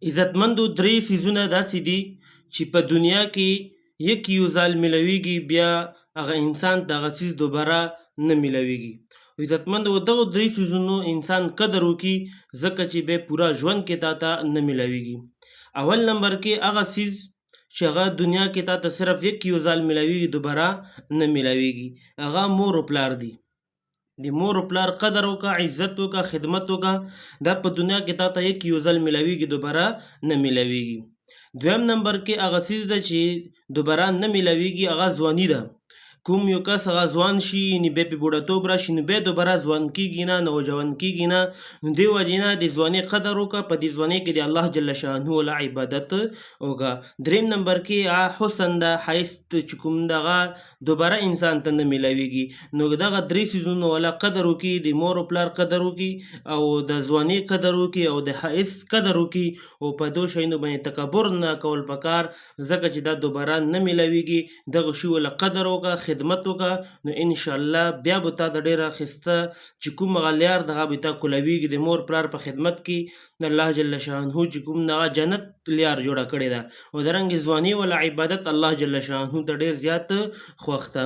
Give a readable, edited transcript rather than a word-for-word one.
عزتمندو درې څیزونه داسې دي چې په دنیا کې یو ځل میلاویږي، بیا هغه انسان ته هغه څیز دوباره نه میلاویږي. عزتمندو دغو درې څیزونو انسان قدر وکړي، ځکه چې بیا پوره ژوند کې تا ته نه میلاویږي. اول نمبر کې هغه څیز چې هغه دنیا کې تا ته صرف یو ځل میلاویږي، دوباره نه میلاویږي، هغه مور و پلار دي. د مور و پلار قدر وکړه، عزت وکړه، خدمت وکړه. دا په دنیا کې تا ته یو ځل میلاویږي، دوباره نه میلاویږي. دویم نمبر کې هغه څیز ده چې دوباره نه میلاویږي، هغه ځواني ده. کوم یو کس هغه ځوان شي، یعنې بیا پې بوډاتوب راشي، نو بیا دوباره ځوان کېږي نه، نوجوان کېږي نه. نو دې وجې نه د ځوانۍ قدر وکړه، په دې ځوانۍ کې د الله جل شانه له عبادت وکړه. دریم نمبر کې حسن ده، ښایست چې کوم ده هغه دوباره انسان ته نه میلاویږي. نو دغه درې څیزونو والا قدر وکړي، د مور و پلار قدر وکړي، او د ځوانۍ قدر وکړي، او د ښایست قدر وکړي، او په دو شیانو باندې تکبر نه کول پکار، ځکه چې دا دوباره نه میلاویږي. دغه شي ولا قدر وکړه، خدمت وکړه، نو انشاءالله بیا به تا د ډېره ښایسته چې کوم هغه لار ده هغه به تا کولاویږي. د مور پلار په خدمت کې د الله جل شانه چې کوم هغه جنت لار جوړه کړې ده. او دارنګې ځواني ولا عبادت الله جل شانه ته ډېر زیات خوښ ده.